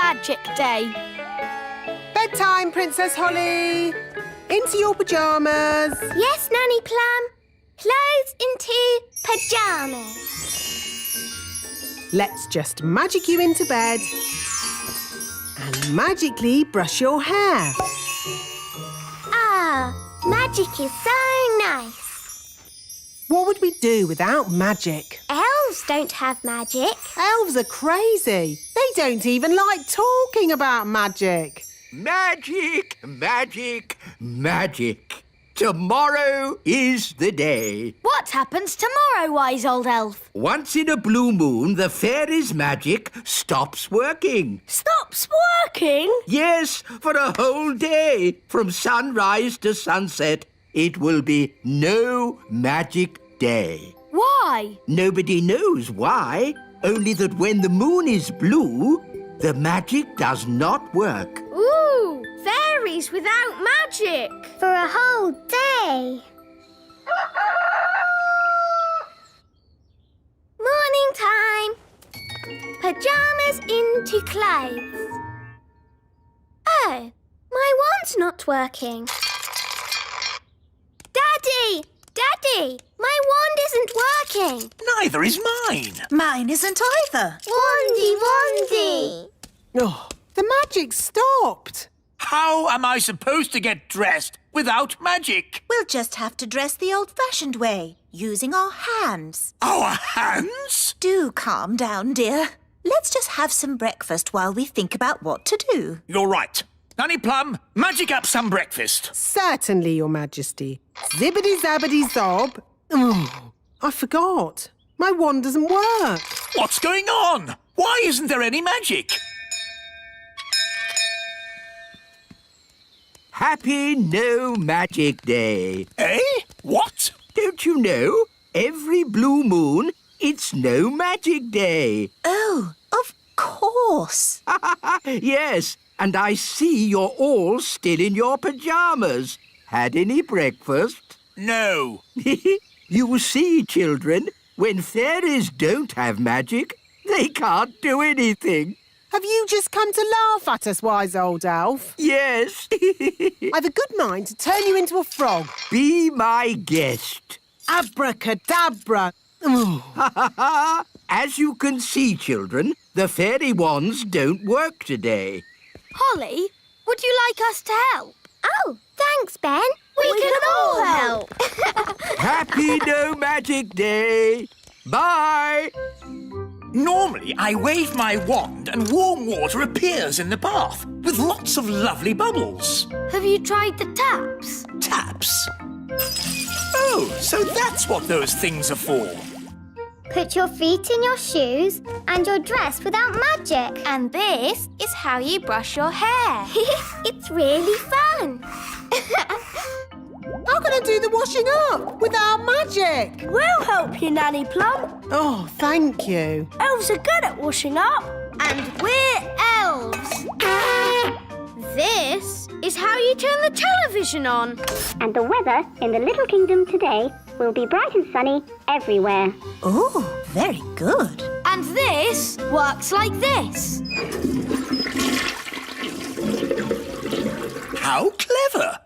Magic Day. Bedtime, Princess Holly. Into your pyjamas. Yes, Nanny Plum. Clothes into pyjamas. Let's just magic you into bed and magically brush your hair. Ah, magic is so nice. What would we do without magic? Elves don't have magic. Elves are crazy. They don't even like talking about magic. Magic, magic, magic. Tomorrow is the day. What happens tomorrow, wise old elf? Once in a blue moon, the fairy's magic stops working. Stops working? Yes, for a whole day. From sunrise to sunset, it will be no magic day. Why? Nobody knows why, only that when the moon is blue, the magic does not work. Ooh, fairies without magic. For a whole day. Morning time. Pyjamas into clothes. Oh, my wand's not working. Daddy! Daddy! My wand isn't working. Neither is mine. Mine isn't either. Wandy, wandy. Oh, the magic stopped. How am I supposed to get dressed without magic? We'll just have to dress the old-fashioned way, using our hands. Our hands? Do calm down, dear. Let's just have some breakfast while we think about what to do. You're right. Nanny Plum, magic up some breakfast. Certainly, Your Majesty. Zibbity-zabbity-zob. Oh, I forgot. My wand doesn't work. What's going on? Why isn't there any magic? Happy No Magic Day. Eh? What? Don't you know? Every blue moon, it's No Magic Day. Oh, of course. Yes, and I see you're all still in your pyjamas. Had any breakfast? No. You see, children, when fairies don't have magic, they can't do anything. Have you just come to laugh at us, wise old elf? Yes. I've a good mind to turn you into a frog. Be my guest. Abracadabra. Oh. As you can see, children, the fairy wands don't work today. Holly, would you like us to help? Oh, thanks, Ben. We can all help. Happy No Magic Day. Bye. Normally, I wave my wand and warm water appears in the bath with lots of lovely bubbles. Have you tried the taps? Taps? Oh, so that's what those things are for. Put your feet in your shoes and you're dressed without magic. And this is how you brush your hair. It's really fun. How can I do the washing up without magic? We'll help you, Nanny Plum. Oh, thank you. Elves are good at washing up. And we're elves. This is how you turn the television on. And the weather in the Little Kingdom today will be bright and sunny everywhere. Oh, very good. And this works like this. How clever!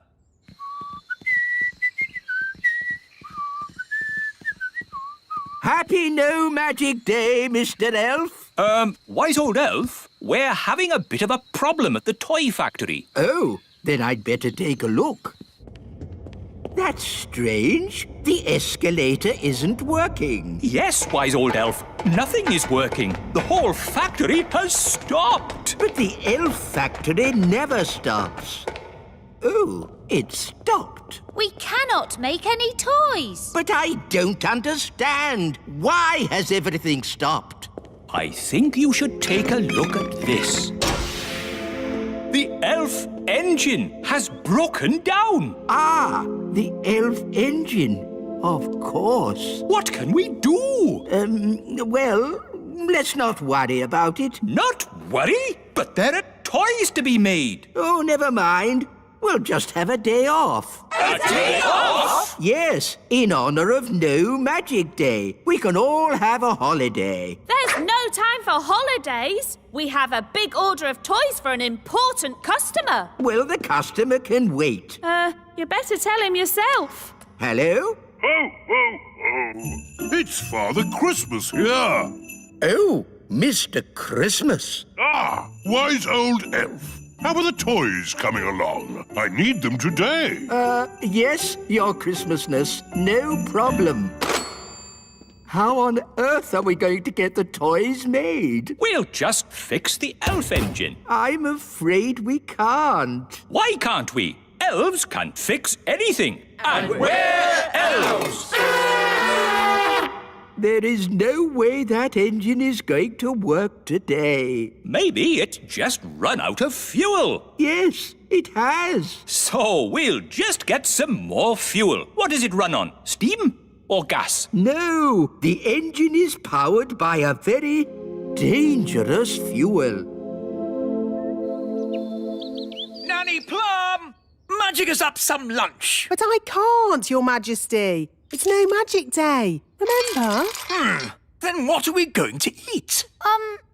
Happy No Magic Day, Mr. Elf. Wise old elf, we're having a bit of a problem at the toy factory. Oh, then I'd better take a look. That's strange. The escalator isn't working. Yes, wise old elf, nothing is working. The whole factory has stopped. But the elf factory never stops. Oh, it stopped. We cannot make any toys. But I don't understand. Why has everything stopped? I think you should take a look at this. The elf engine has broken down. Ah, the elf engine. Of course. What can we do? Well, let's not worry about it. Not worry, but there are toys to be made. Oh, never mind. We'll just have a day off. A day off? Yes, in honor of No Magic Day. We can all have a holiday. There's It's no time for holidays. We have a big order of toys for an important customer. Well, the customer can wait. You better tell him yourself. Hello? Ho, ho, ho! It's Father Christmas here. Oh, Mr. Christmas. Ah, wise old elf. How are the toys coming along? I need them today. Yes, Your Christmasness. No problem. How on earth are we going to get the toys made? We'll just fix the elf engine. I'm afraid we can't. Why can't we? Elves can't fix anything. And we're elves! There is no way that engine is going to work today. Maybe it's just run out of fuel. Yes, it has. So we'll just get some more fuel. What does it run on? Steam or gas? No, the engine is powered by a very dangerous fuel. Nanny Plum! Magic us up some lunch. But I can't, Your Majesty. It's no magic day. Remember? Then what are we going to eat?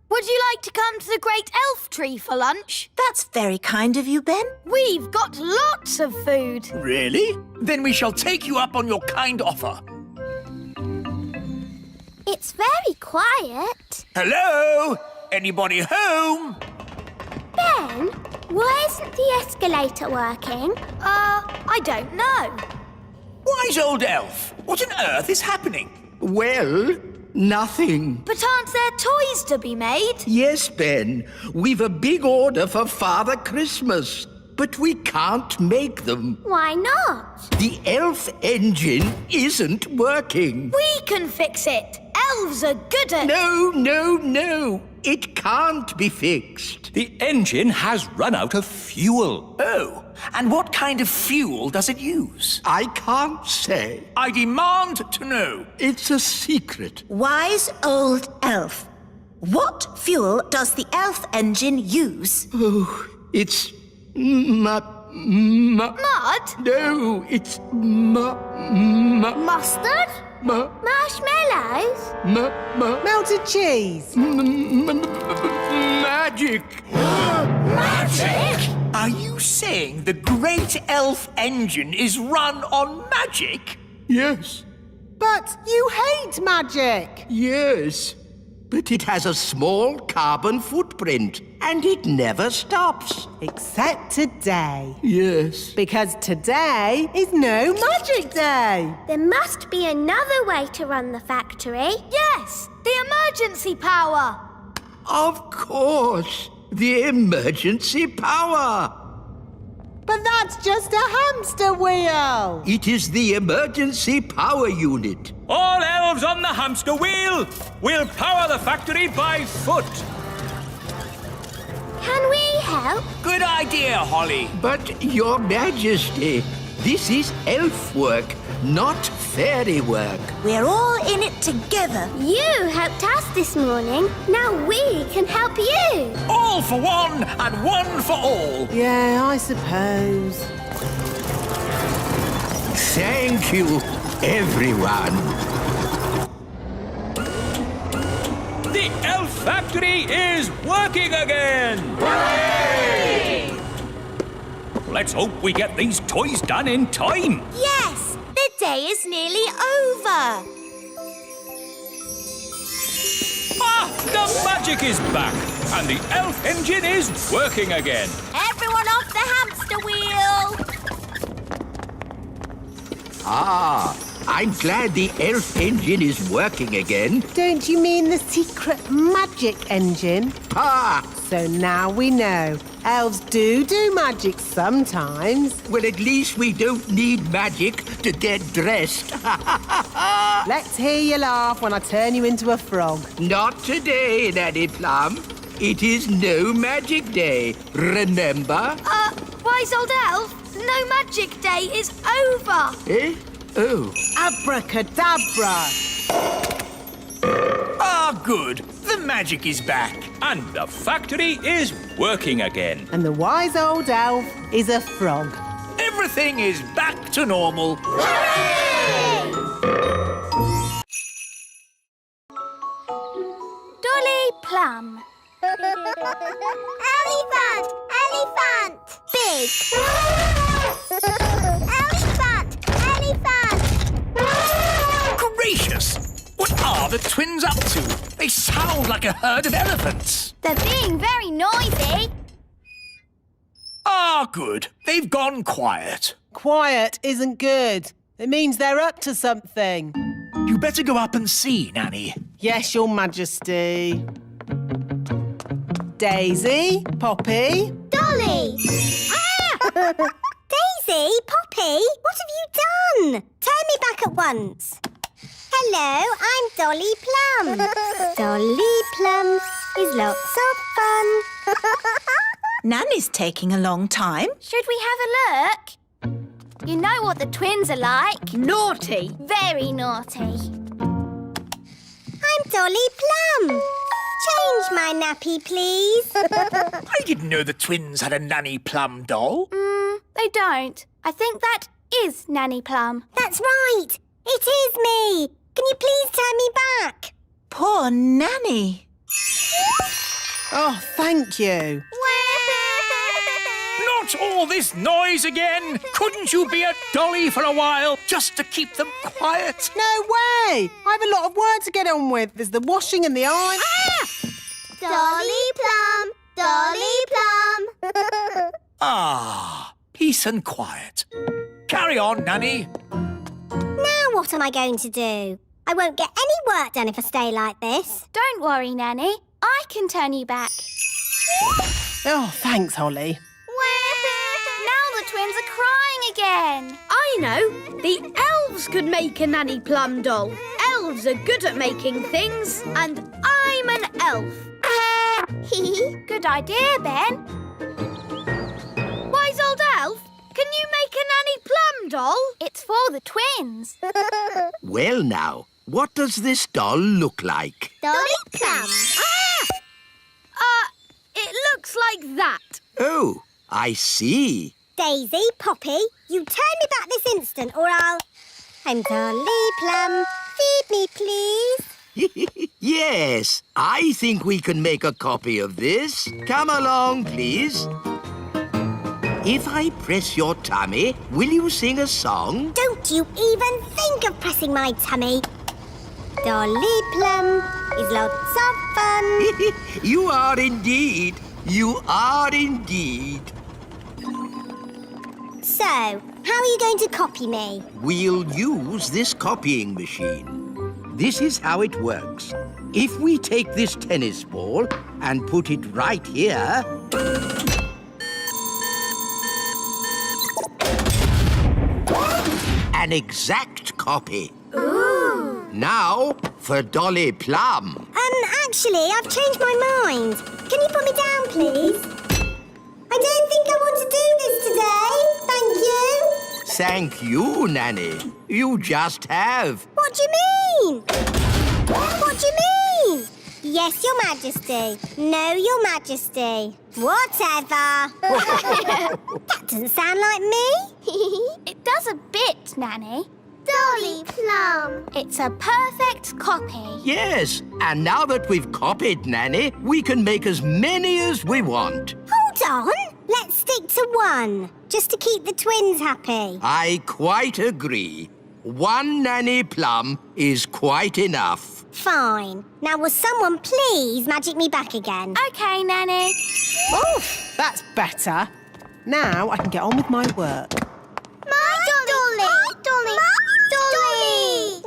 Would you like to come to the Great Elf Tree for lunch? That's very kind of you, Ben. We've got lots of food. Really? Then we shall take you up on your kind offer. It's very quiet. Hello? Anybody home? Ben, why isn't the escalator working? I don't know. Wise old elf, what on earth is happening? Well, nothing. But aren't there toys to be made? Yes, Ben. We've a big order for Father Christmas, but we can't make them. Why not? The elf engine isn't working. We can fix it. Elves are good at... No. It can't be fixed. The engine has run out of fuel. Oh, and what kind of fuel does it use? I can't say. I demand to know. It's a secret. Wise old elf. What fuel does the elf engine use? Oh, it's Mud? No, it's Mustard? Marshmallows? Melted cheese. Magic. Magic? Are you saying the great elf engine is run on magic? Yes. But you hate magic. Yes. But it has a small carbon footprint, and it never stops. Except today. Yes. Because today is no magic day. There must be another way to run the factory. Yes, the emergency power. Of course. The emergency power. But that's just a hamster wheel. It is the emergency power unit. All elves on the hamster wheel! We'll power the factory by foot. Can we help? Good idea, Holly. But, Your Majesty, this is elf work, not fairy work. We're all in it together. You helped us this morning. Now we can help you. All for one and one for all. Yeah, I suppose. Thank you, everyone. The elf factory is working again! Hooray! Let's hope we get these toys done in time. Yes, the day is nearly over. Ah, the magic is back, and the elf engine is working again. Everyone off the hamster wheel. Ah, I'm glad the elf engine is working again. Don't you mean the secret magic engine? Ah, So now we know. Elves do magic sometimes. well, at least we don't need magic to get dressed. Let's hear you laugh when I turn you into a frog. Not today, Nanny Plum. It is no magic day, remember? Wise old elf, no magic day is over. Eh? Oh. Abracadabra. Ah, good. The magic is back. And the factory is working again. And the wise old elf is a frog. Everything is back to normal. Plum. Elephant! Elephant! Big! Elephant! Elephant! Gracious! What are the twins up to? They sound like a herd of elephants. They're being very noisy. Ah, good. They've gone quiet. Quiet isn't good. It means they're up to something. You better go up and see, Nanny. Yes, Your Majesty. Daisy, Poppy. Dolly! Daisy, Poppy, what have you done? Turn me back at once. Hello, I'm Dolly Plum. Dolly Plum is lots of fun. Nanny's taking a long time. Should we have a look? You know what the twins are like. Naughty. Very naughty. I'm Dolly Plum. Change my nappy, please. I didn't know the twins had a Nanny Plum doll. They don't. I think that is Nanny Plum. That's right. It is me. Can you please turn me back? Poor Nanny. Oh, thank you. Not all this noise again. Couldn't you be a dolly for a while, just to keep them quiet? No way! I have a lot of work to get on with. There's the washing and the iron. Dolly Plum, Dolly Plum. Ah, peace and quiet. Carry on, Nanny. Now what am I going to do? I won't get any work done if I stay like this. Don't worry, Nanny. I can turn you back. Oh, thanks, Holly. Now the twins are crying again. I know. The elves could make a Nanny Plum doll. Elves are good at making things, and I'm an elf. Good idea, Ben. Wise old elf, can you make a Nanny Plum doll? It's for the twins. Well now, what does this doll look like? Dolly Plum. It looks like that. Oh, I see. Daisy, Poppy, you turn me back this instant or I'm Dolly Plum. Feed me, please. Yes, I think we can make a copy of this. Come along, please. If I press your tummy, will you sing a song? Don't you even think of pressing my tummy. Dolly Plum is lots of fun. You are indeed. You are indeed. So, how are you going to copy me? We'll use this copying machine. This is how it works. If we take this tennis ball and put it right here... An exact copy. Ooh. Now for Dolly Plum. Actually, I've changed my mind. Can you put me down, please? I don't think I want to do this today. Thank you. Thank you, Nanny. You just have. What do you mean? What do you mean? Yes, Your Majesty. No, Your Majesty. Whatever. That doesn't sound like me. It does a bit, Nanny. Dolly Plum. It's a perfect copy. Yes, and now that we've copied Nanny, we can make as many as we want. Hold on. Let's stick to one, just to keep the twins happy. I quite agree. One Nanny Plum is quite enough. Fine. Now will someone please magic me back again? OK, Nanny. Oof, that's better. Now I can get on with my work. My Dolly! My Dolly! My Dolly!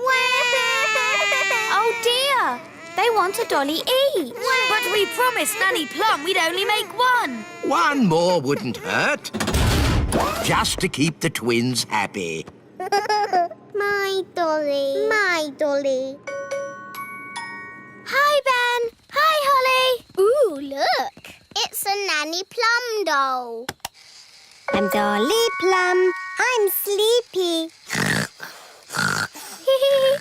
Oh, dear. They want a dolly each. But we promised Nanny Plum we'd only make one. One more wouldn't hurt. Just to keep the twins happy. My Dolly. My Dolly. Hi, Ben. Hi, Holly. Ooh, look. It's a Nanny Plum doll. I'm Dolly Plum. I'm sleepy.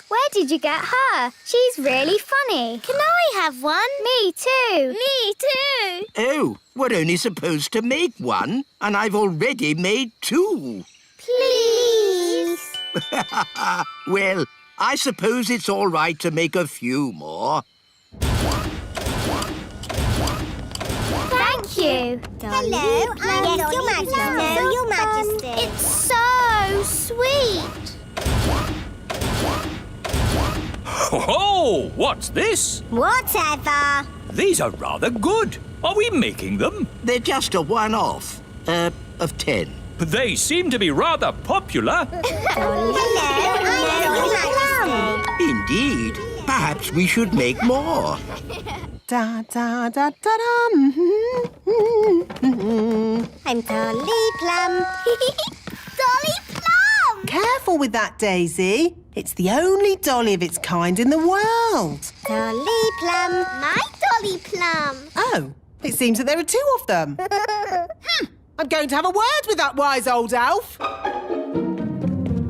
Where did you get her? She's really funny. Can I have one? Me too. Me too. Oh, we're only supposed to make one, and I've already made two. Please. Well, I suppose it's all right to make a few more. Thank you. Hello, yes, Your Majesty. No, Your Majesty. It's so sweet. Oh, what's this? Whatever. These are rather good. Are we making them? They're just a one-off. Of 10. They seem to be rather popular. Hello, I'm Your Majesty. Indeed. Perhaps we should make more. Da da da da da. I'm Dolly Plum. Dolly Plum! Careful with that, Daisy. It's the only dolly of its kind in the world. Dolly Plum. My Dolly Plum. Oh, it seems that there are 2 of them. I'm going to have a word with that wise old elf.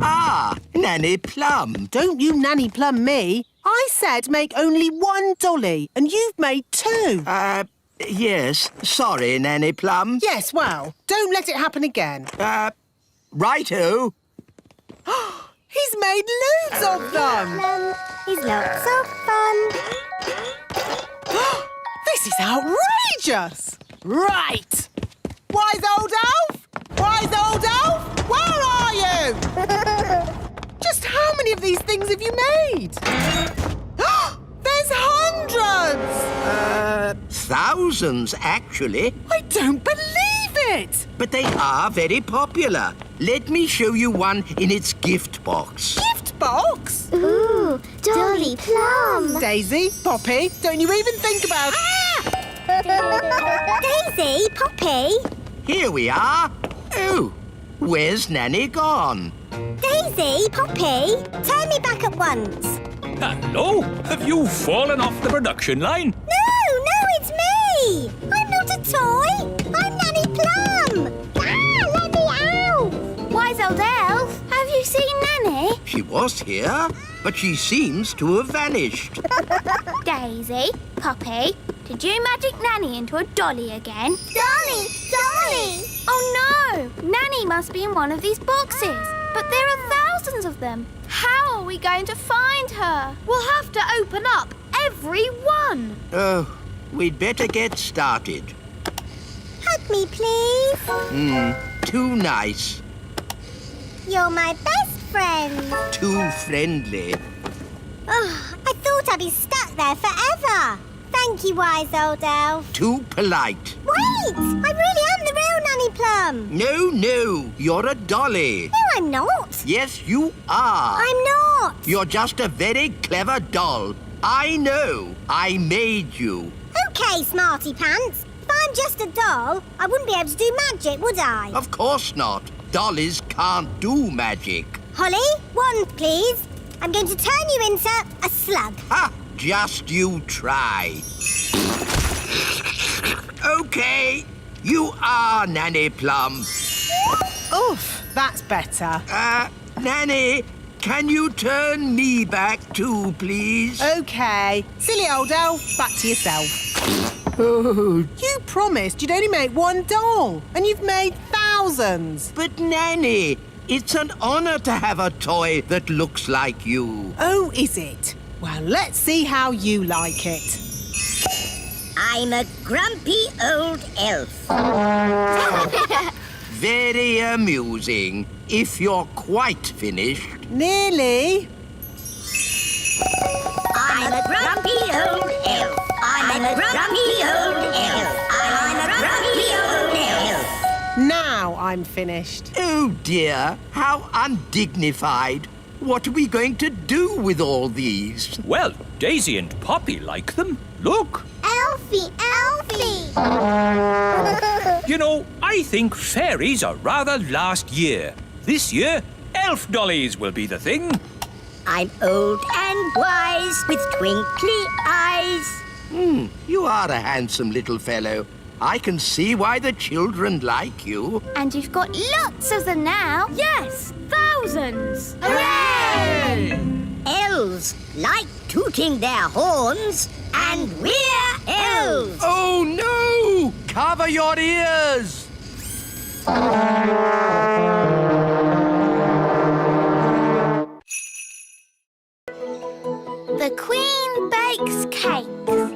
Ah, Nanny Plum. Don't you nanny plum me. I said make only 1 dolly, and you've made 2. Yes. Sorry, Nanny Plum. Yes, well, don't let it happen again. Righto. He's made loads of them. He's lots of fun. This is outrageous. Right. Wise old elf? Wise old elf? Where are you? Just how many of these things have you made? There's hundreds! Thousands, actually. I don't believe it! But they are very popular. Let me show you one in its gift box. Gift box? Ooh, Dolly Plum. Daisy, Poppy, don't you even think about Daisy, Poppy. Here we are. Oh, where's Nanny gone? Daisy, Poppy. Turn me back at once. Hello? Have you fallen off the production line? No, it's me. I'm not a toy. I'm Nanny Plum. Let me out. Wise old elf, have you seen Nanny? She was here, but she seems to have vanished. Daisy, Poppy, did you magic Nanny into a dolly again? Dolly. Oh no! Nanny must be in one of these boxes. But there are thousands of them. How are we going to find her? We'll have to open up every one. Oh, we'd better get started. Hug me, please. Too nice. You're my best friend. Too friendly. Oh, I thought I'd be stuck there forever. Thank you, wise old elf. Too polite. Wait! I really am the real Nanny Plum. No, you're a dolly. No, I'm not. Yes, you are. I'm not. You're just a very clever doll. I know. I made you. Okay, Smarty Pants. If I'm just a doll, I wouldn't be able to do magic, would I? Of course not. Dollies can't do magic. Holly, wand, please. I'm going to turn you into a slug. Ha! Just you try. Okay, you are Nanny Plum. Oof, that's better. Nanny, can you turn me back too, please? OK. Silly old elf, back to yourself. You promised you'd only make 1 doll, and you've made thousands. But Nanny, it's an honor to have a toy that looks like you. Oh, is it? Well, let's see how you like it. I'm a grumpy old elf. Very amusing. If you're quite finished. Nearly. I'm a grumpy old elf. I'm a grumpy old elf. I'm a grumpy old elf. Now I'm finished. Oh dear, how undignified. What are we going to do with all these? Well, Daisy and Poppy like them. Look. Elfie. You know, I think fairies are rather last year. This year, elf dollies will be the thing. I'm old and wise with twinkly eyes. You are a handsome little fellow. I can see why the children like you. And you've got lots of them now. Yes, thousands. Hooray! Elves like tooting their horns, and we're elves. Oh no! Cover your ears! The Queen bakes cakes.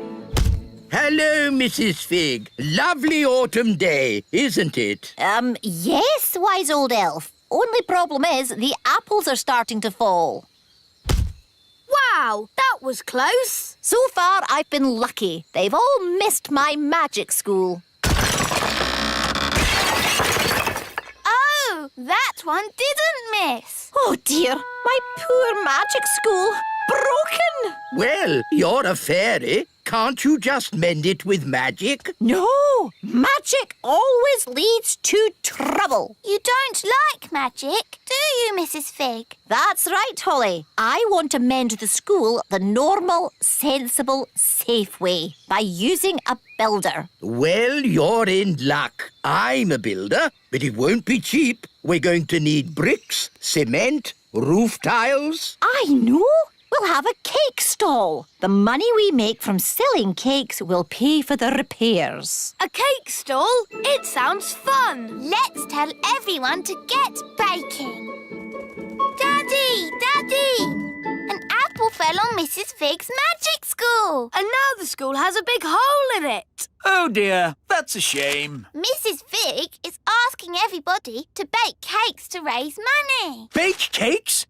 Hello, Mrs. Fig. Lovely autumn day, isn't it? Yes, wise old elf. Only problem is the apples are starting to fall. Wow, that was close. So far, I've been lucky. They've all missed my magic school. Oh, that one didn't miss. Oh dear, my poor magic school. Broken! Well, you're a fairy. Can't you just mend it with magic? No, magic always leads to trouble. You don't like magic, do you, Mrs. Fig? That's right, Holly. I want to mend the school the normal, sensible, safe way by using a builder. Well, you're in luck. I'm a builder, but it won't be cheap. We're going to need bricks, cement, roof tiles. I know. We'll have a cake stall. The money we make from selling cakes will pay for the repairs. A cake stall? It sounds fun. Let's tell everyone to get baking. Daddy! Daddy! An apple fell on Mrs. Fig's magic school. And now the school has a big hole in it. Oh dear, that's a shame. Mrs. Fig is asking everybody to bake cakes to raise money. Bake cakes?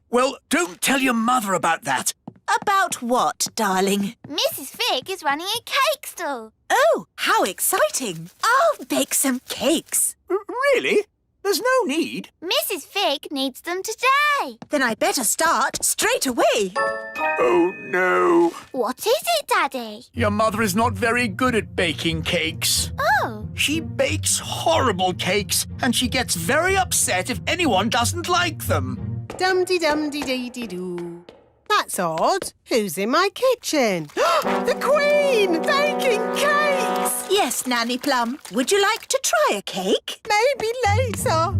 Well, don't tell your mother about that. About what, darling? Mrs. Fig is running a cake stall. Oh, how exciting. I'll bake some cakes. Really? There's no need. Mrs. Fig needs them today. Then I better start straight away. Oh, no. What is it, Daddy? Your mother is not very good at baking cakes. Oh. She bakes horrible cakes, and she gets very upset if anyone doesn't like them. Dum-de-dum-de-dee-dee-doo. That's odd. Who's in my kitchen? The Queen! Baking cakes! Yes, Nanny Plum. Would you like to try a cake? Maybe later.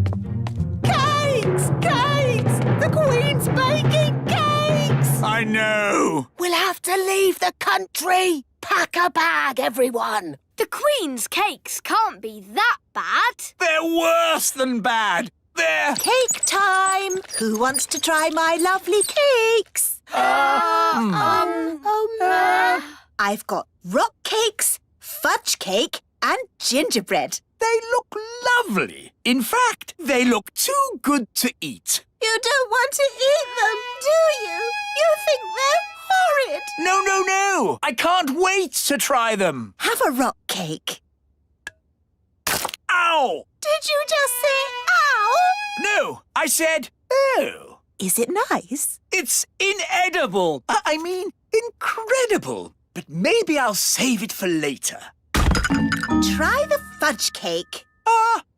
Cakes! Cakes! The Queen's baking cakes! I know. We'll have to leave the country. Pack a bag, everyone. The Queen's cakes can't be that bad. They're worse than bad. They're... Cake time! Who wants to try my lovely cakes? I've got rock cakes, fudge cake, and gingerbread. They look lovely. In fact, they look too good to eat. You don't want to eat them, do you? You think they're horrid. No, no, no. I can't wait to try them. Have a rock cake. Ow! Did you just say ow? No, I said oh. Is it nice? It's inedible. I mean, incredible. But maybe I'll save it for later. Try the fudge cake.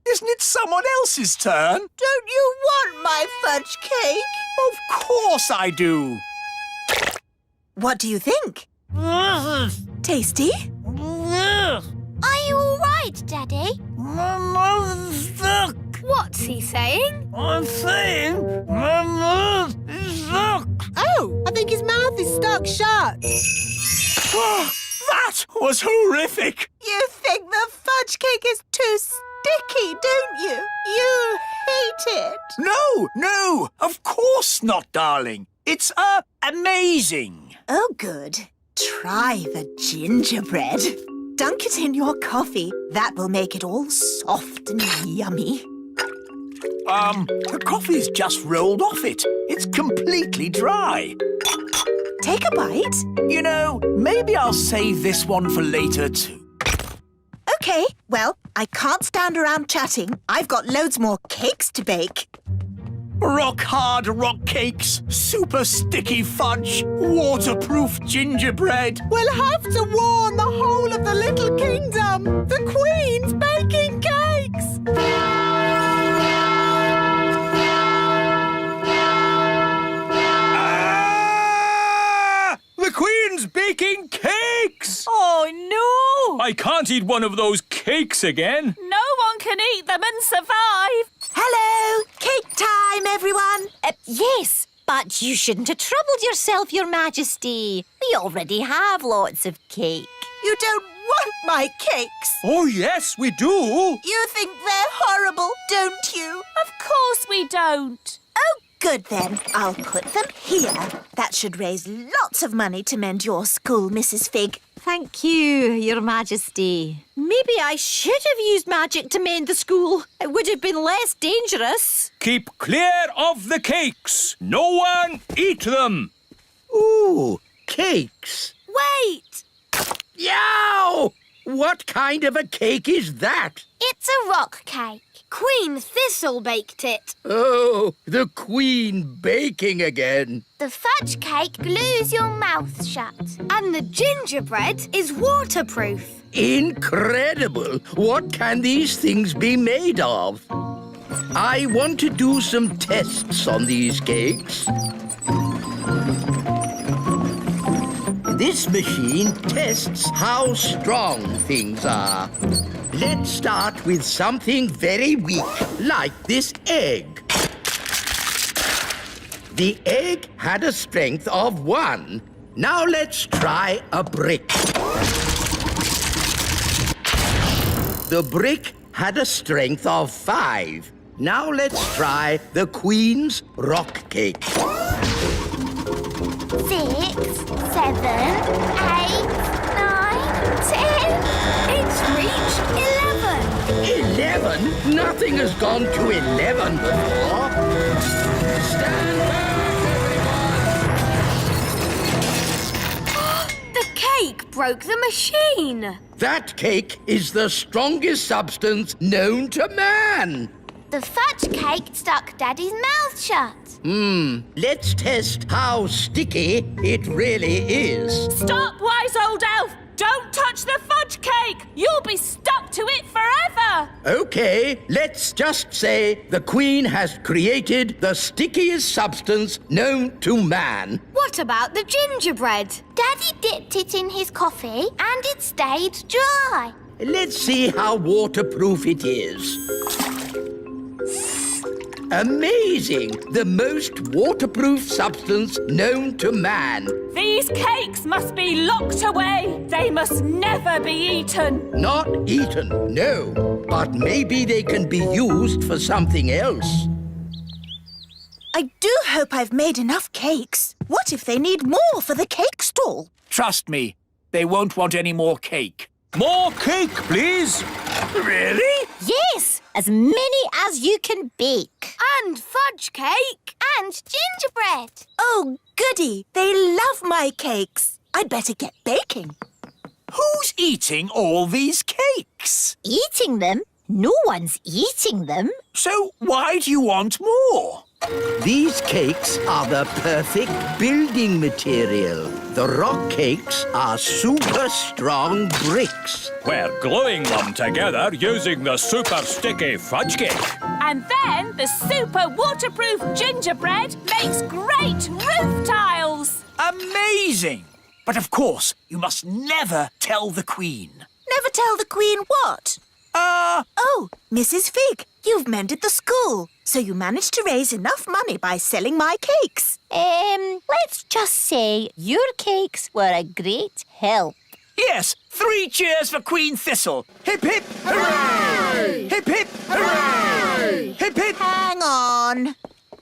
Isn't it someone else's turn? Don't you want my fudge cake? Of course I do. What do you think? Tasty? Are you all right, Daddy? My mouth's stuck. What's he saying? I'm saying my mouth is stuck. Oh, I think his mouth is stuck shut. That was horrific. You think the fudge cake is too sticky, don't you? You hate it. No, of course not, darling. It's, amazing. Oh, good. Try the gingerbread. Dunk it in your coffee. That will make it all soft and yummy. The coffee's just rolled off it. It's completely dry. Take a bite. You know, maybe I'll save this one for later too. OK, well, I can't stand around chatting. I've got loads more cakes to bake. Rock-hard rock cakes, super sticky fudge, waterproof gingerbread. We'll have to warn the whole of the little kingdom. The Queen's baking cakes. The Queen's baking cakes! Oh, no! I can't eat one of those cakes again. No one can eat them and survive. Hello! Cake time, everyone! Yes, but you shouldn't have troubled yourself, Your Majesty. We already have lots of cake. You don't want my cakes. Oh, yes, we do. You think they're horrible, don't you? Of course we don't. Oh, Good then. I'll put them here. That should raise lots of money to mend your school, Mrs. Fig. Thank you, Your Majesty. Maybe I should have used magic to mend the school. It would have been less dangerous. Keep clear of the cakes. No one eat them. Ooh, cakes. Wait! Yow! What kind of a cake is that? It's a rock cake. Queen Thistle baked it. Oh, the Queen baking again. The fudge cake glues your mouth shut. And the gingerbread is waterproof. Incredible! What can these things be made of? I want to do some tests on these cakes. This machine tests how strong things are. Let's start with something very weak, like this egg. The egg had a strength of 1. Now let's try a brick. The brick had a strength of 5. Now let's try the Queen's rock cake. 6, 7, 8, 9, 10. It's reached 11. 11? Nothing has gone to 11 before. Stand back, everyone! The cake broke the machine. That cake is the strongest substance known to man. The fudge cake stuck Daddy's mouth shut. Let's test how sticky it really is. Stop, wise old elf! Don't touch the fudge cake! You'll be stuck to it forever! Okay, let's just say the Queen has created the stickiest substance known to man. What about the gingerbread? Daddy dipped it in his coffee and it stayed dry. Let's see how waterproof it is. Amazing! The most waterproof substance known to man. These cakes must be locked away. They must never be eaten. Not eaten, no. But maybe they can be used for something else. I do hope I've made enough cakes. What if they need more for the cake stall? Trust me, they won't want any more cake. More cake, please. Really? Yes, as many as you can bake. And fudge cake. And gingerbread. Oh, goody. They love my cakes. I'd better get baking. Who's eating all these cakes? Eating them? No one's eating them. So why do you want more? These cakes are the perfect building material. The rock cakes are super strong bricks. We're gluing them together using the super sticky fudge cake. And then the super waterproof gingerbread makes great roof tiles. Amazing! But of course, you must never tell the Queen. Never tell the Queen what? Oh, Mrs. Fig, you've mended the school, so you managed to raise enough money by selling my cakes. Let's just say your cakes were a great help. Yes, 3 cheers for Queen Thistle. Hip, hip, hooray! Hip, hip, hooray! Hip, hip. Hang on.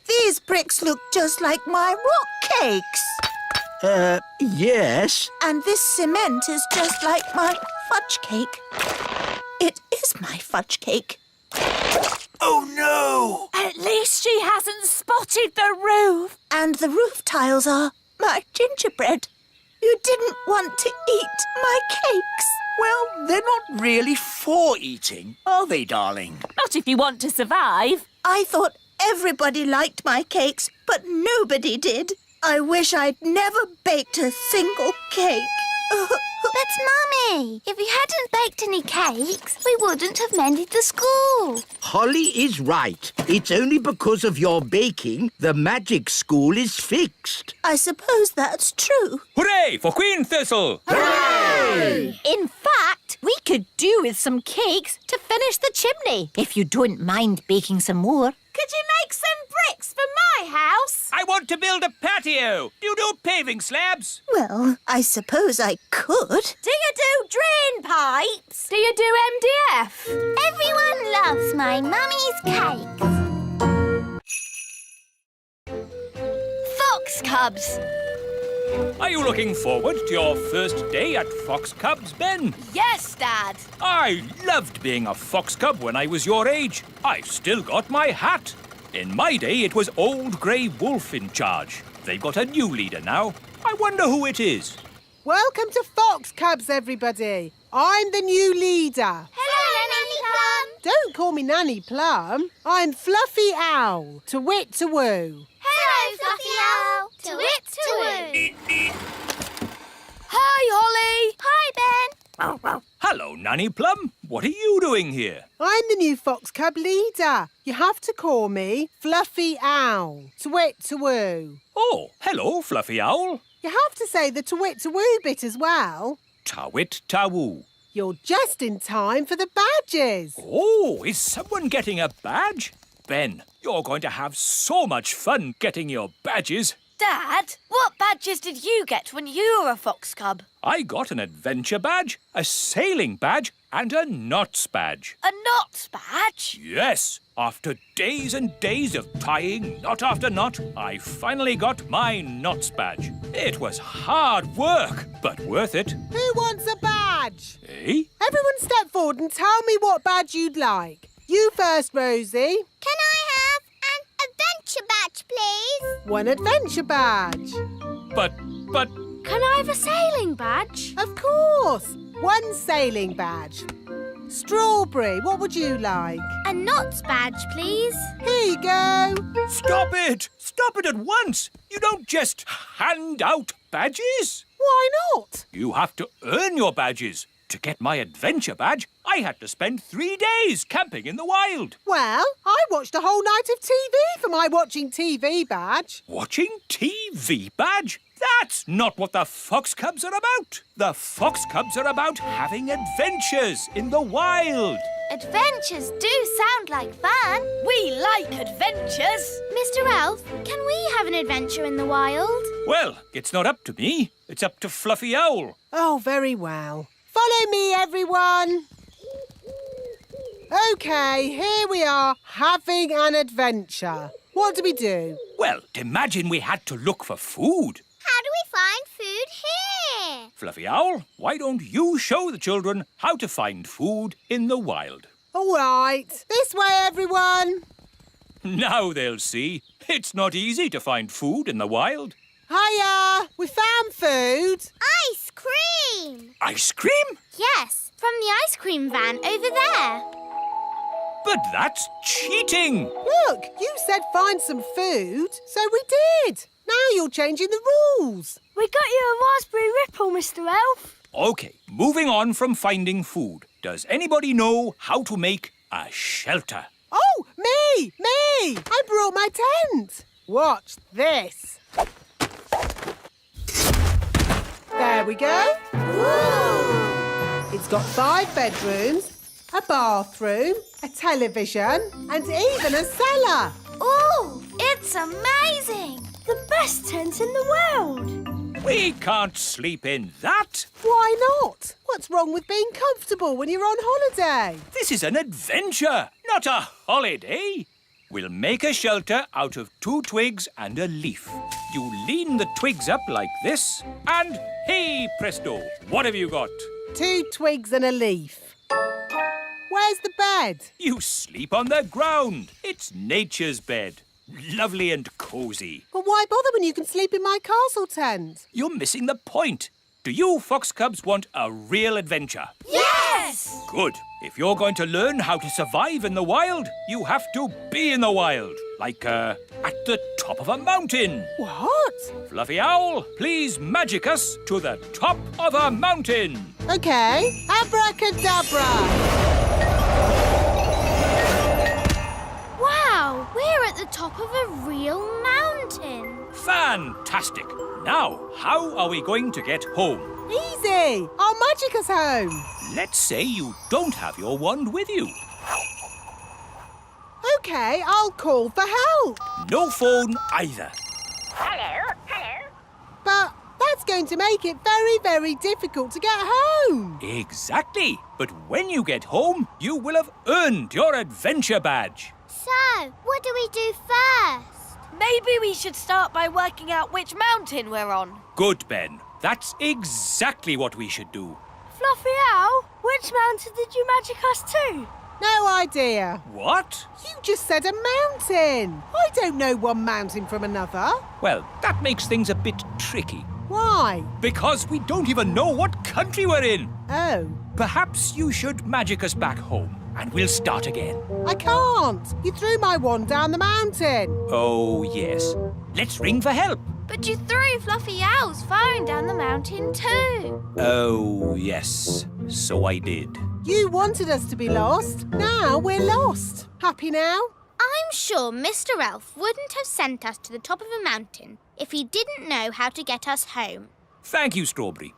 These bricks look just like my rock cakes. Yes. And this cement is just like my fudge cake. It is my fudge cake. Oh, no! At least she hasn't spotted the roof. And the roof tiles are my gingerbread. You didn't want to eat my cakes. Well, they're not really for eating, are they, darling? Not if you want to survive. I thought everybody liked my cakes, but nobody did. I wish I'd never baked a single cake. But, Mummy, if we hadn't baked any cakes, we wouldn't have mended the school. Holly is right. It's only because of your baking the magic school is fixed. I suppose that's true. Hooray for Queen Thistle! Hooray! In fact, we could do with some cakes to finish the chimney, if you don't mind baking some more. Could you make some bricks for my house? I want to build a patio. Do you do paving slabs? Well, I suppose I could. Do you do drain pipes? Do you do MDF? Everyone loves my mummy's cakes. Cubs. Are you looking forward to your first day at Fox Cubs, Ben? Yes, Dad. I loved being a fox cub when I was your age. I've still got my hat. In my day, it was Old Grey Wolf in charge. They've got a new leader now. I wonder who it is. Welcome to Fox Cubs, everybody. I'm the new leader. Hello, Nanny Plum. Don't call me Nanny Plum. I'm Fluffy Owl. To wit to woo. Hello, Fluffy Owl. To wit to woo. Hi, Holly. Hi, Ben. Hello, Nanny Plum. What are you doing here? I'm the new Fox Cub leader. You have to call me Fluffy Owl. To wit to woo. Oh, hello, Fluffy Owl. You have to say the to wit to woo bit as well. Tawit Tawoo. You're just in time for the badges. Oh, is someone getting a badge? Ben, you're going to have so much fun getting your badges. Dad, what badges did you get when you were a Fox Cub? I got an adventure badge, a sailing badge, and a knots badge. A knots badge? Yes, after days and days of tying knot after knot, I finally got my knots badge. It was hard work, but worth it. Who wants a badge? Eh? Everyone step forward and tell me what badge you'd like. You first, Rosie. Can I have an adventure badge, please? One adventure badge. But... Can I have a sailing badge? Of course. One sailing badge. Strawberry, what would you like? A knots badge, please. Here you go. Stop it! Stop it at once! You don't just hand out badges. Why not? You have to earn your badges. To get my adventure badge, I had to spend 3 days camping in the wild. Well, I watched a whole night of TV for my watching TV badge. Watching TV badge? That's not what the Fox Cubs are about. The Fox Cubs are about having adventures in the wild. Adventures do sound like fun. We like adventures. Mr. Elf, can we have an adventure in the wild? Well, it's not up to me. It's up to Fluffy Owl. Oh, very well. Follow me, everyone. OK, here we are, having an adventure. What do we do? Well, imagine we had to look for food. How do we find food here? Fluffy Owl, why don't you show the children how to find food in the wild? All right. This way, everyone. Now they'll see. It's not easy to find food in the wild. Hiya! We found food. Ice cream! Ice cream? Yes, from the ice cream van over there. But that's cheating. Look, you said find some food, so we did. Now you're changing the rules. We got you a raspberry ripple, Mr. Elf. OK, moving on from finding food. Does anybody know how to make a shelter? Oh, me! I brought my tent. Watch this. There we go. It's got 5 bedrooms, a bathroom, a television, and even a cellar. Oh, it's amazing. The best tent in the world. We can't sleep in that. Why not? What's wrong with being comfortable when you're on holiday? This is an adventure, not a holiday. We'll make a shelter out of 2 twigs and a leaf. You lean the twigs up like this, and hey presto, what have you got? 2 twigs and a leaf. Where's the bed? You sleep on the ground. It's nature's bed. Lovely and cosy. But why bother when you can sleep in my castle tent? You're missing the point. Do you Fox Cubs want a real adventure? Yes! Good. If you're going to learn how to survive in the wild, you have to be in the wild. Like, at the top of a mountain. What? Fluffy Owl, please magic us to the top of a mountain. OK. Abracadabra. Wow, we're at the top of a real mountain. Fantastic. Now, how are we going to get home? Easy. I'll magic us home. Let's say you don't have your wand with you. OK, I'll call for help. No phone either. Hello. But that's going to make it very, very difficult to get home. Exactly. But when you get home, you will have earned your adventure badge. So, what do we do first? Maybe we should start by working out which mountain we're on. Good, Ben. That's exactly what we should do. Fluffy Owl, which mountain did you magic us to? No idea. What? You just said a mountain. I don't know one mountain from another. Well, that makes things a bit tricky. Why? Because we don't even know what country we're in. Oh, Perhaps you should magic us back home, and we'll start again. I can't. You threw my wand down the mountain. Oh, yes. Let's ring for help. But you threw Fluffy Owl's phone down the mountain too. Oh, yes. So I did. You wanted us to be lost. Now we're lost. Happy now? I'm sure Mr. Elf wouldn't have sent us to the top of a mountain if he didn't know how to get us home. Thank you, Strawberry.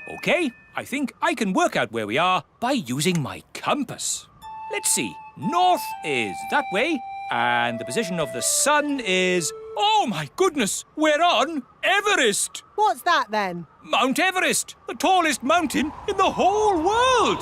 OK, I think I can work out where we are by using my compass. Let's see. North is that way, and the position of the sun is... Oh, my goodness! We're on Everest! What's that then? Mount Everest, the tallest mountain in the whole world!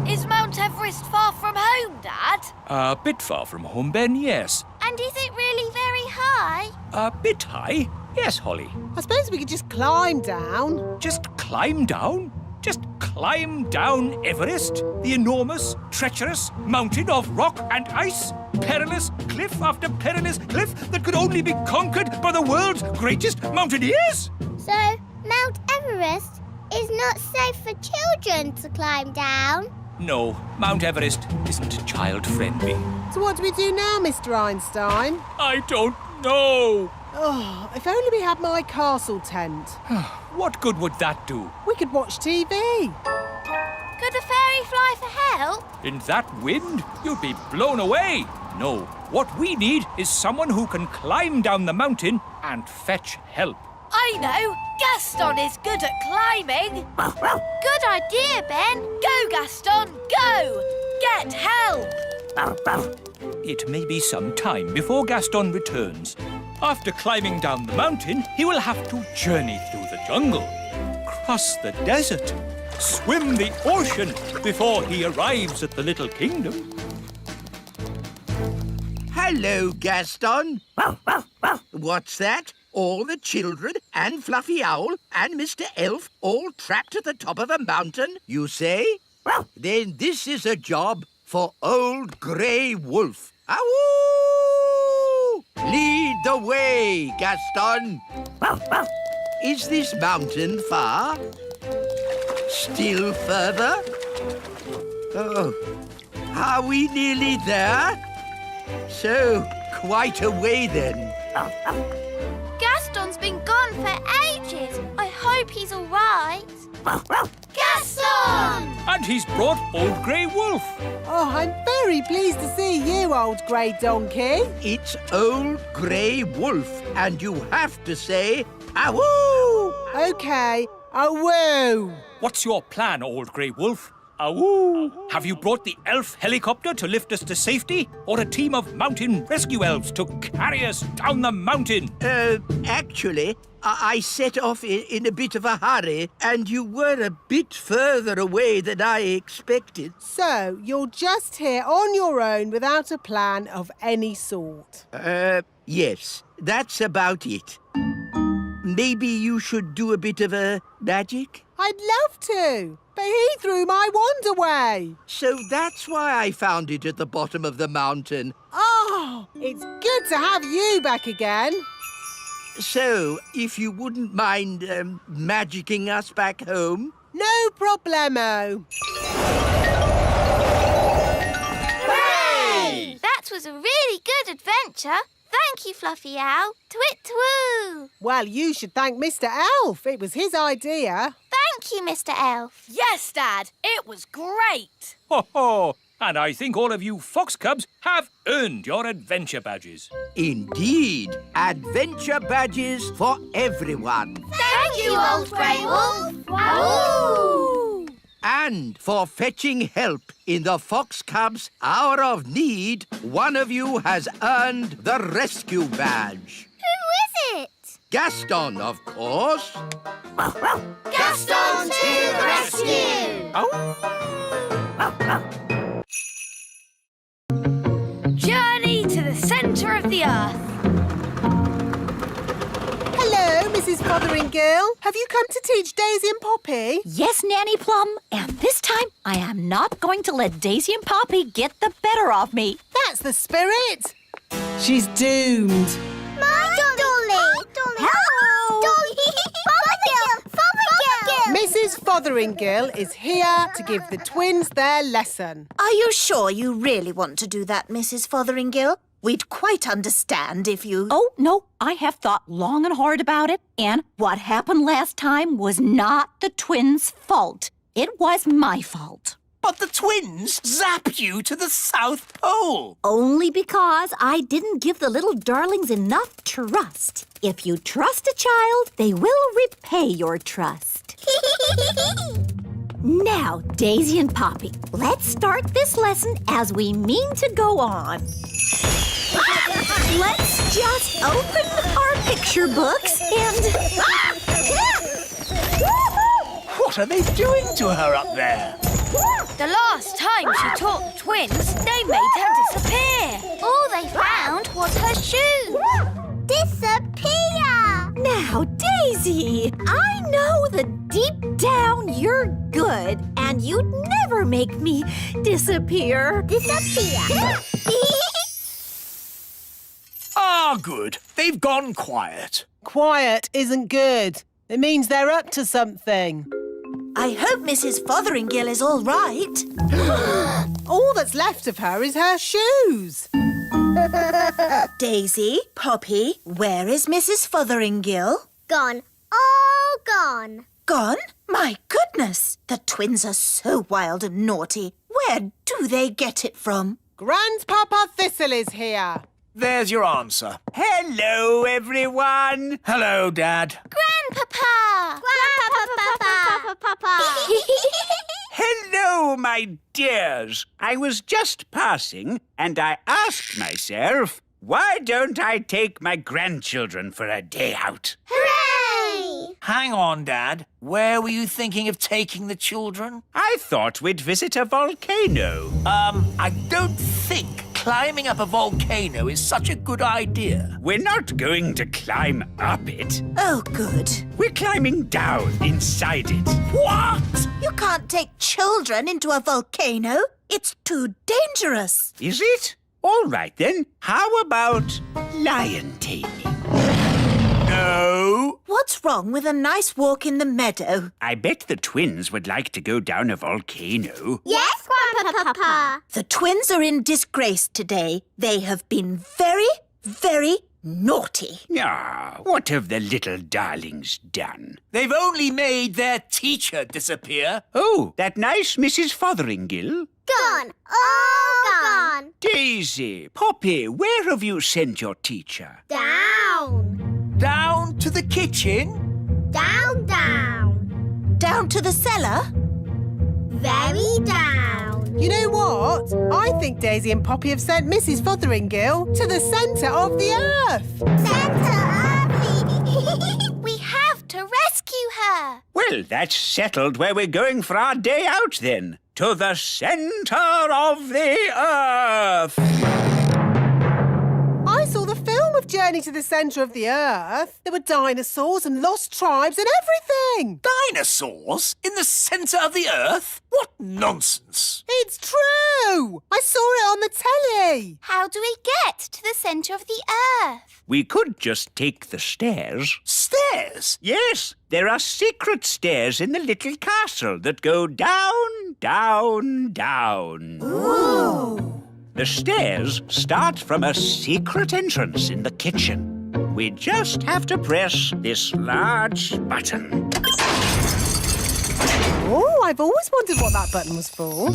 Is Mount Everest far from home, Dad? A bit far from home, Ben, yes. And is it really very high? A bit high? Yes, Holly. I suppose we could just climb down. Just climb down? Just climb down Everest, the enormous, treacherous mountain of rock and ice? Perilous cliff after perilous cliff that could only be conquered by the world's greatest mountaineers? So, Mount Everest is not safe for children to climb down? No, Mount Everest isn't child-friendly. So what do we do now, Mr. Einstein? I don't know. Oh, if only we had my castle tent. What good would that do? We could watch TV. Could a fairy fly for help? In that wind, you'd be blown away. No, what we need is someone who can climb down the mountain and fetch help. I know! Gaston is good at climbing! Good idea, Ben. Go, Gaston, go! Get help! It may be some time before Gaston returns. After climbing down the mountain, he will have to journey through the jungle, cross the desert, swim the ocean before he arrives at the little kingdom. Hello, Gaston. What's that? All the children and Fluffy Owl and Mr. Elf all trapped at the top of a mountain, you say? Then this is a job for Old Grey Wolf. Awoo! Lead the way, Gaston. Is this mountain far? Still further? Oh, are we nearly there? So, quite a way then. Gaston's been gone for ages. I hope he's all right. Gaston! And he's brought Old Grey Wolf. Oh, I'm very pleased to see you, old grey donkey. It's Old Grey Wolf, and you have to say, awoo! OK, awoo. What's your plan, Old Grey Wolf? Awoo! Have you brought the elf helicopter to lift us to safety? Or a team of mountain rescue elves to carry us down the mountain? Actually, I set off in a bit of a hurry, and you were a bit further away than I expected. So, you're just here on your own without a plan of any sort? Yes, that's about it. Maybe you should do a bit of a magic? I'd love to, but he threw my wand away. So that's why I found it at the bottom of the mountain. Oh, it's good to have you back again. So, if you wouldn't mind magicking us back home? No problemo. Hooray! That was a really good adventure. Thank you, Fluffy Owl. Twit-twoo! Well, you should thank Mr. Elf. It was his idea. Thank you, Mr. Elf. Yes, Dad, it was great. Ho ho! And I think all of you fox cubs have earned your adventure badges. Indeed, adventure badges for everyone. Thank you, Old Grey Wolf. Wahoo! And for fetching help in the Fox Cubs' hour of need, one of you has earned the rescue badge. Who is it? Gaston, of course. Gaston to the rescue! Journey to the Girl. Have you come to teach Daisy and Poppy? Yes, Nanny Plum. And this time, I am not going to let Daisy and Poppy get the better of me. That's the spirit. She's doomed. My Dolly! Hello! Dolly! Fothergill! Mrs. Fotheringill is here to give the twins their lesson. Are you sure you really want to do that, Mrs. Fotheringill? We'd quite understand if you... Oh, no, I have thought long and hard about it. And what happened last time was not the twins' fault. It was my fault. But the twins zap you to the South Pole. Only because I didn't give the little darlings enough trust. If you trust a child, they will repay your trust. Now, Daisy and Poppy, let's start this lesson as we mean to go on. Let's just open our picture books and... What are they doing to her up there? The last time she taught the twins, they made her disappear. All they found was her shoes. Disappear! Now, Daisy, I know that deep down you're good and you'd never make me disappear. Disappear! Ah, good. They've gone quiet. Quiet isn't good. It means they're up to something. I hope Mrs. Fotheringill is all right. All that's left of her is her shoes. Daisy, Poppy, where is Mrs. Fotheringill? Gone. All gone. Gone? My goodness! The twins are so wild and naughty. Where do they get it from? Grandpapa Thistle is here. There's your answer. Hello, everyone. Hello, Dad. Grandpapa! Hello, my dears. I was just passing and I asked myself, why don't I take my grandchildren for a day out? Hooray! Hang on, Dad. Where were you thinking of taking the children? I thought we'd visit a volcano. I don't think climbing up a volcano is such a good idea. We're not going to climb up it. Oh, good. We're climbing down inside it. What? You can't take children into a volcano. It's too dangerous. Is it? All right, then. How about lion taming? No. What's wrong with a nice walk in the meadow? I bet the twins would like to go down a volcano. Yes, Grandpapa. The twins are in disgrace today. They have been very, very naughty. Ah, what have the little darlings done? They've only made their teacher disappear. Oh, that nice Mrs. Fotheringill? Gone. All gone. Daisy, Poppy, where have you sent your teacher? Down. Down to the kitchen? Down, down. Down to the cellar? Very down. You know what? I think Daisy and Poppy have sent Mrs. Fotheringill to the centre of the earth. We have to rescue her. Well, that's settled where we're going for our day out, then. To the centre of the earth. I saw the film of Journey to the Centre of the Earth. There were dinosaurs and lost tribes and everything. Dinosaurs? In the centre of the earth? What nonsense! It's true. I saw it on the telly. How do we get to the centre of the earth? We could just take the stairs. Stairs? Yes, there are secret stairs in the little castle that go down, down, down. Ooh. The stairs start from a secret entrance in the kitchen. We just have to press this large button. Oh, I've always wondered what that button was for.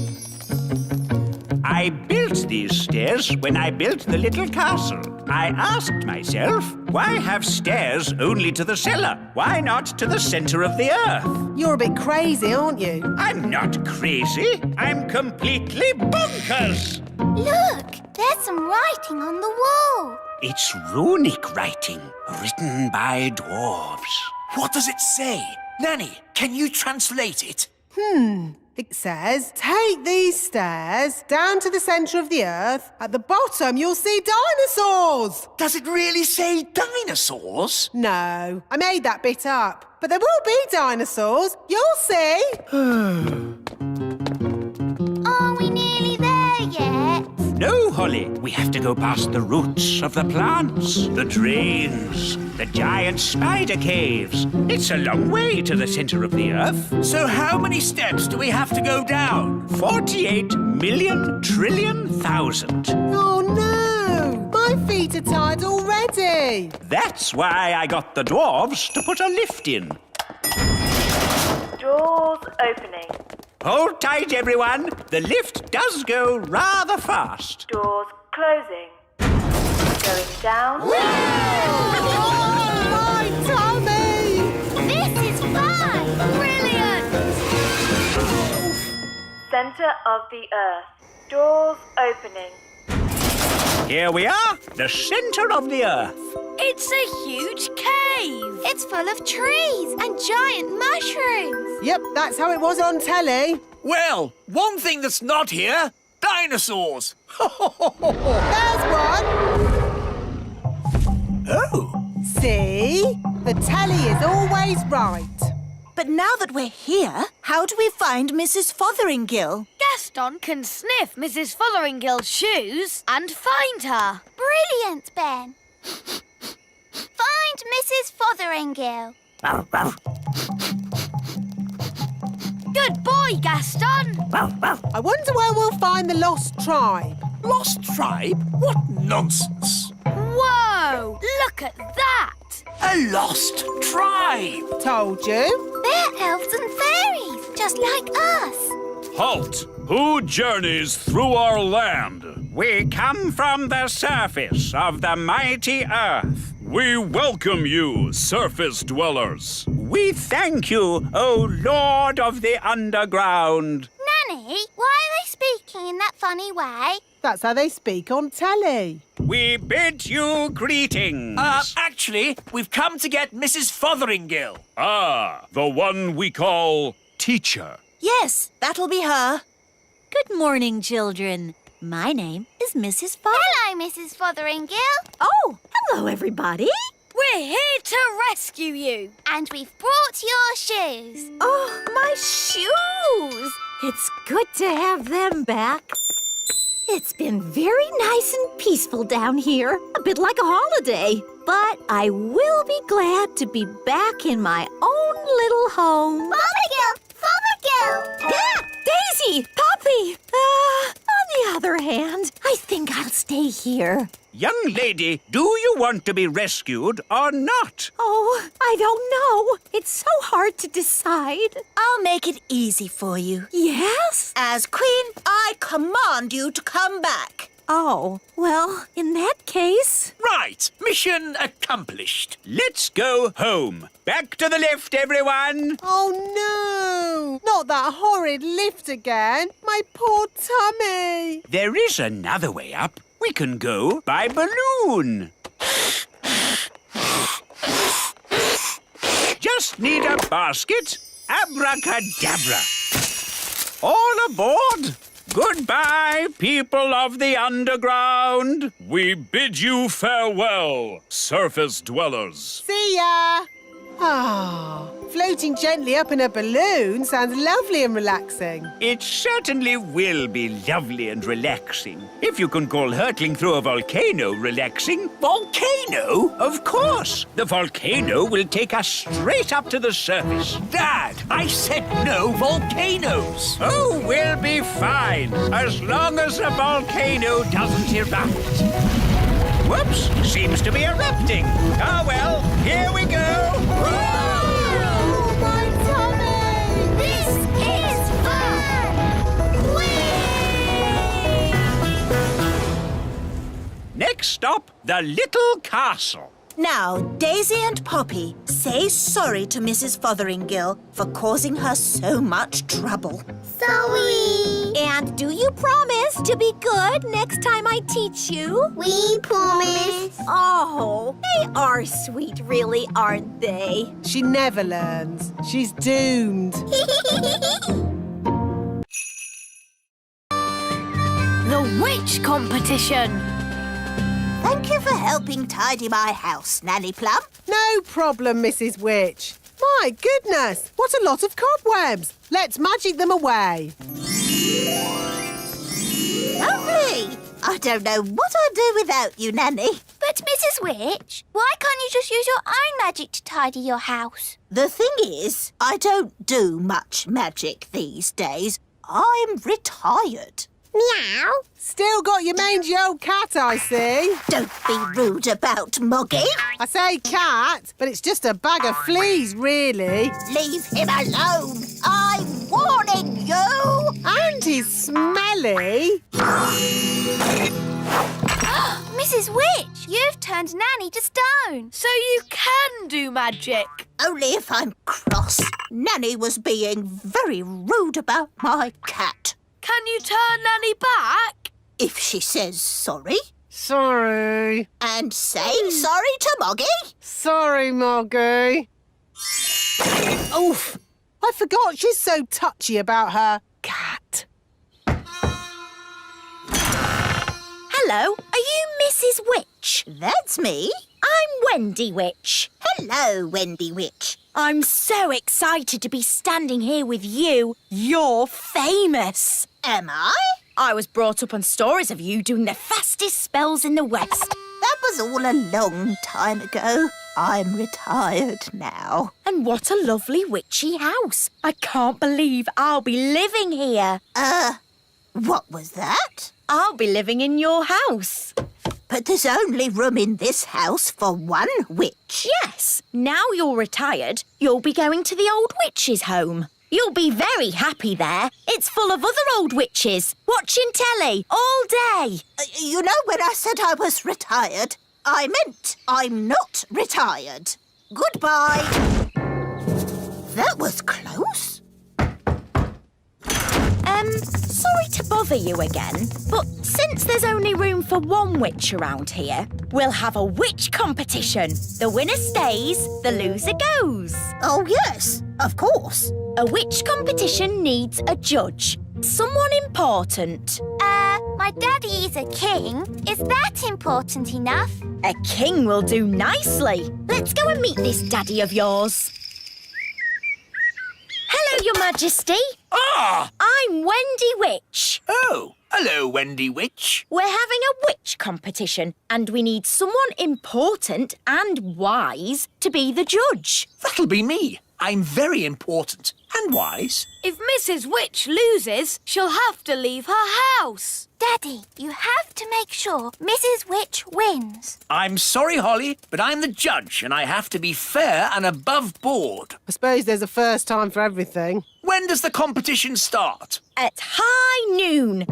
I built these stairs when I built the little castle. I asked myself, why have stairs only to the cellar? Why not to the centre of the earth? You're a bit crazy, aren't you? I'm not crazy. I'm completely bonkers. Look, there's some writing on the wall. It's runic writing, written by dwarves. What does it say? Nanny, can you translate it? It says, take these stairs down to the centre of the earth. At the bottom, you'll see dinosaurs. Does it really say dinosaurs? No, I made that bit up. But there will be dinosaurs. You'll see. Are we nearly there yet? No, Holly. We have to go past the roots of the plants, the drains, the giant spider caves. It's a long way to the centre of the earth. So how many steps do we have to go down? 48,000,000,000,000. Oh, no. My feet are tired already. That's why I got the dwarves to put a lift in. Doors opening. Hold tight, everyone. The lift does go rather fast. Doors closing. Going down. Oh, my tummy! This is fun! Brilliant! Center of the earth. Doors opening. Here we are, the centre of the earth. It's a huge cave. It's full of trees and giant mushrooms. Yep, that's how it was on telly. Well, one thing that's not here, dinosaurs. There's one. Oh. See? The telly is always right. But now that we're here, how do we find Mrs. Fotheringill? Gaston can sniff Mrs. Fotheringill's shoes and find her. Brilliant, Ben. Find Mrs. Fotheringill. Good boy, Gaston. I wonder where we'll find the lost tribe. Lost tribe? What nonsense. Whoa, look at that. A lost tribe. Told you. They're elves and fairies, just like us. Halt! Who journeys through our land? We come from the surface of the mighty earth. We welcome you, surface dwellers. We thank you, O Lord of the Underground. Nanny, why are they speaking in that funny way? That's how they speak on telly. We bid you greetings. Actually, we've come to get Mrs. Fotheringill. Ah, the one we call teacher. Yes, that'll be her. Good morning, children. My name is Mrs. Hello, Mrs. Fotheringill. Oh, hello, everybody. We're here to rescue you. And we've brought your shoes. Oh, my shoes. It's good to have them back. It's been very nice and peaceful down here, a bit like a holiday. But I will be glad to be back in my own little home. Fotheringill! Fotheringill! Yeah, Daisy! Poppy! On the other hand, I think I'll stay here. Young lady, do you want to be rescued or not? Oh, I don't know. It's so hard to decide. I'll make it easy for you. Yes? As Queen, I command you to come back. Oh, well, in that case... Right, mission accomplished. Let's go home. Back to the lift, everyone. Oh, no. Not that horrid lift again. My poor tummy. There is another way up. We can go by balloon. Just need a basket. Abracadabra. All aboard. Goodbye, people of the underground. We bid you farewell, surface dwellers. See ya. Ah, floating gently up in a balloon sounds lovely and relaxing. It certainly will be lovely and relaxing. If you can call hurtling through a volcano relaxing. Volcano? Of course. The volcano will take us straight up to the surface. Dad, I said no volcanoes. Oh, we'll be fine, as long as the volcano doesn't erupt. Whoops, seems to be erupting. Oh, well, here we go. Oh, my tummy! This is fun! Whee! Next stop, the little castle. Now, Daisy and Poppy, say sorry to Mrs. Fotheringill for causing her so much trouble. Sorry! And do you promise to be good next time I teach you? We promise. Oh, they are sweet, really, aren't they? She never learns. She's doomed. witch competition. Thank you for helping tidy my house, Nanny Plum. No problem, Mrs. Witch. My goodness, what a lot of cobwebs. Let's magic them away. Lovely. I don't know what I'd do without you, Nanny. But, Mrs. Witch, why can't you just use your own magic to tidy your house? The thing is, I don't do much magic these days. I'm retired. Meow. Still got your mangy old cat, I see. Don't be rude about Moggy. I say cat, but it's just a bag of fleas, really. Leave him alone. I'm warning you. And he's smelly. Mrs. Witch, you've turned Nanny to stone. So you can do magic. Only if I'm cross. Nanny was being very rude about my cat. Can you turn Nanny back? If she says sorry. Sorry. And say sorry to Moggy. Sorry, Moggy. Oof. I forgot she's so touchy about her cat. Hello, are you Mrs. Witch? That's me. I'm Wendy Witch. Hello, Wendy Witch. I'm so excited to be standing here with you. You're famous. Am I? I was brought up on stories of you doing the fastest spells in the West. That was all a long time ago. I'm retired now. And what a lovely witchy house. I can't believe I'll be living here. What was that? I'll be living in your house. But there's only room in this house for one witch. Yes. Now you're retired, you'll be going to the old witch's home. You'll be very happy there. It's full of other old witches, watching telly all day. You know, when I said I was retired, I meant I'm not retired. Goodbye. That was close. Sorry to bother you again, but since there's only room for one witch around here, we'll have a witch competition. The winner stays, the loser goes. Oh, yes, of course. A witch competition needs a judge. Someone important. My daddy is a king. Is that important enough? A king will do nicely. Let's go and meet this daddy of yours. Hello, Your Majesty. Ah! I'm Wendy Witch. Oh, hello, Wendy Witch. We're having a witch competition and we need someone important and wise to be the judge. That'll be me. I'm very important and wise. If Mrs. Witch loses, she'll have to leave her house. Daddy, you have to make sure Mrs. Witch wins. I'm sorry, Holly, but I'm the judge and I have to be fair and above board. I suppose there's a first time for everything. When does the competition start? At high noon.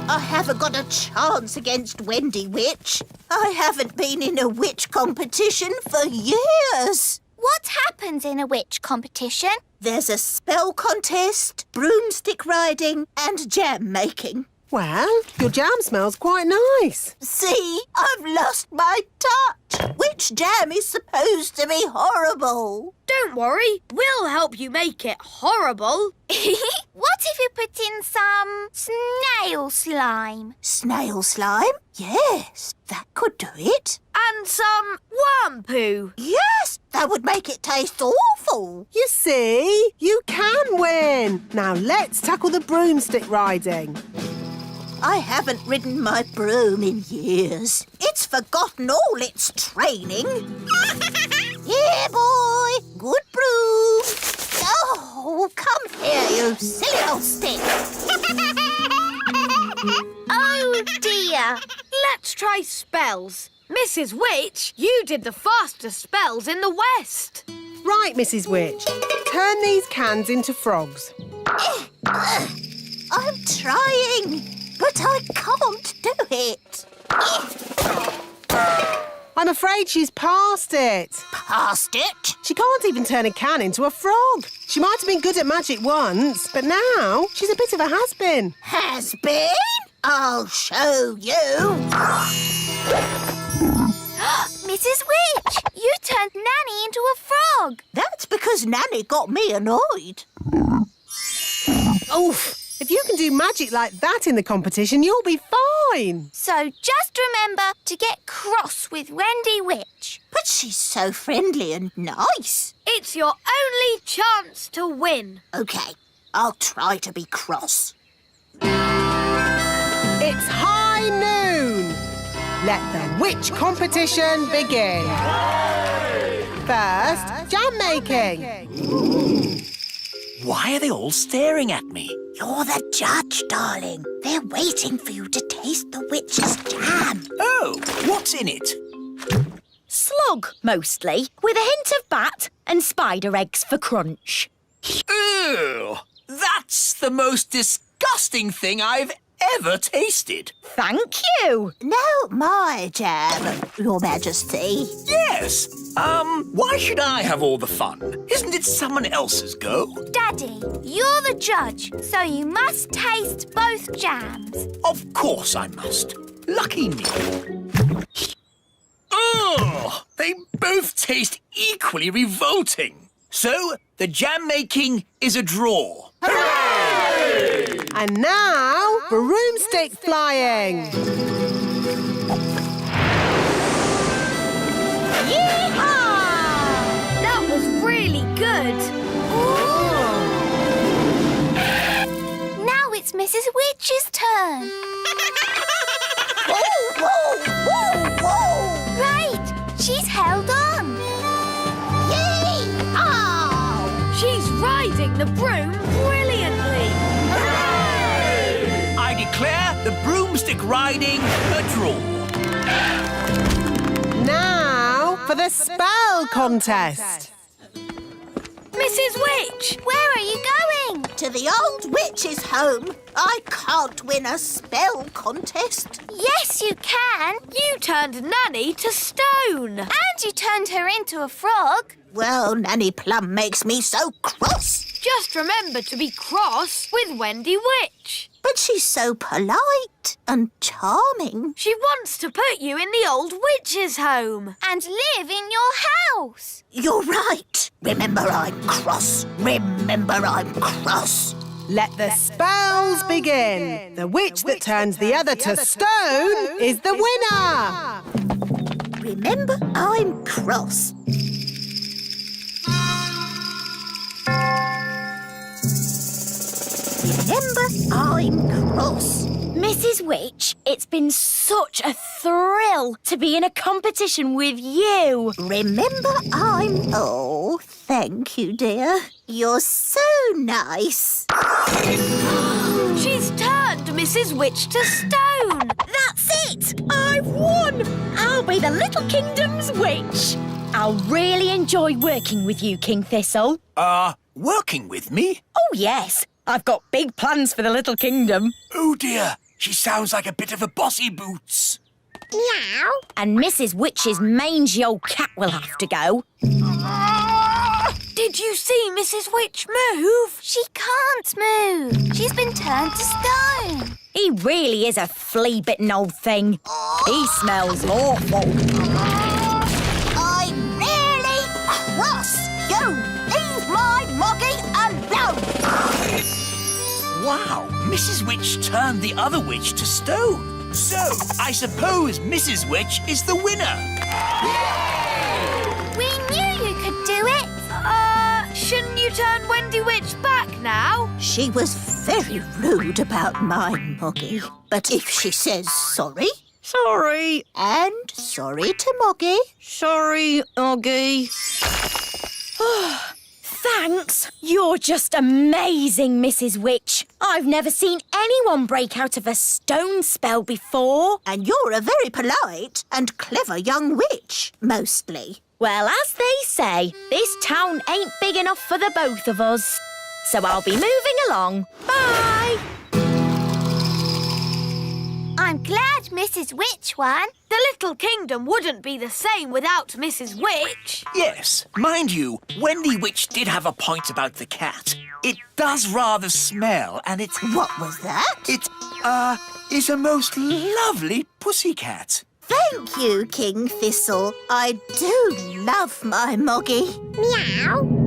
I haven't got a chance against Wendy Witch. I haven't been in a witch competition for years. What happens in a witch competition? There's a spell contest, broomstick riding and jam making. Well, your jam smells quite nice. See, I've lost my touch. Witch jam is supposed to be horrible. Don't worry, we'll help you make it horrible. What if you put in some snail slime? Snail slime? Yes, that could do it. And some worm poo. Yes, that would make it taste awful. You see, you can win. Now let's tackle the broomstick riding. I haven't ridden my broom in years. It's forgotten all its training. Here, boy. Good broom. Oh, come here, you silly old stick. Oh, dear. Let's try spells. Mrs. Witch, you did the fastest spells in the West. Right, Mrs. Witch. Turn these cans into frogs. I'm trying, but I can't do it. I'm afraid she's past it. Past it? She can't even turn a can into a frog. She might have been good at magic once, but now she's a bit of a has-been. Has-been? I'll show you. Mrs. Witch, you turned Nanny into a frog. That's because Nanny got me annoyed. Oof! If you can do magic like that in the competition, you'll be fine. So just remember to get cross with Wendy Witch. But she's so friendly and nice. It's your only chance to win. OK, I'll try to be cross. It's high noon. Let the witch competition begin. First, jam making. Why are they all staring at me? You're the judge, darling. They're waiting for you to taste the witch's jam. Oh, what's in it? Slug, mostly, with a hint of bat and spider eggs for crunch. Ew! That's the most disgusting thing I've ever tasted. Thank you. No, my jam, Your Majesty. Yes. Why should I have all the fun? Isn't it someone else's go? Daddy, you're the judge, so you must taste both jams. Of course I must. Lucky me. Ugh! They both taste equally revolting. So, the jam making is a draw. Hooray! And now, broomstick flying. Yee-haw! That was really good. Now it's Mrs. Witch's turn. Whoa, whoa, whoa, whoa! Right, she's held on. Yee-haw! She's riding the broom brilliantly. I declare the broomstick riding a draw. Now for the spell contest. Mrs. Witch! Where are you going? To the old witch's home. I can't win a spell contest. Yes, you can. You turned Nanny to stone. And you turned her into a frog. Well, Nanny Plum makes me so cross. Just remember to be cross with Wendy Witch. But she's so polite and charming. She wants to put you in the old witch's home. And live in your house. You're right. Remember I'm cross. Remember I'm cross. Let the spells begin. The witch that turns the other to stone is the winner. Remember I'm cross. Remember I'm cross. Mrs. Witch, it's been such a thrill to be in a competition with you. Remember I'm... Oh, thank you, dear. You're so nice. She's turned Mrs. Witch to stone. That's it! I've won! I'll be the Little Kingdom's witch. I'll really enjoy working with you, King Thistle. Working with me? Oh, yes. I've got big plans for the Little Kingdom. Oh, dear. She sounds like a bit of a bossy boots. Meow. And Mrs. Witch's mangy old cat will have to go. Did you see Mrs. Witch move? She can't move. She's been turned to stone. He really is a flea-bitten old thing. He smells awful. I'm really cross. You leave my Moggy alone. Wow, Mrs. Witch turned the other witch to stone. So, I suppose Mrs. Witch is the winner. We knew you could do it. Shouldn't you turn Wendy Witch back now? She was very rude about my Moggy. But if she says sorry... Sorry. And sorry to Moggy. Sorry, Oggy. Thanks. You're just amazing, Mrs. Witch. I've never seen anyone break out of a stone spell before. And you're a very polite and clever young witch, mostly. Well, as they say, this town ain't big enough for the both of us. So I'll be moving along. Bye! I'm glad Mrs. Witch won. The Little Kingdom wouldn't be the same without Mrs. Witch. Yes, mind you, Wendy Witch did have a point about the cat. It does rather smell, and it's... What was that? It, is a most lovely pussycat. Thank you, King Thistle. I do love my Moggy. Meow.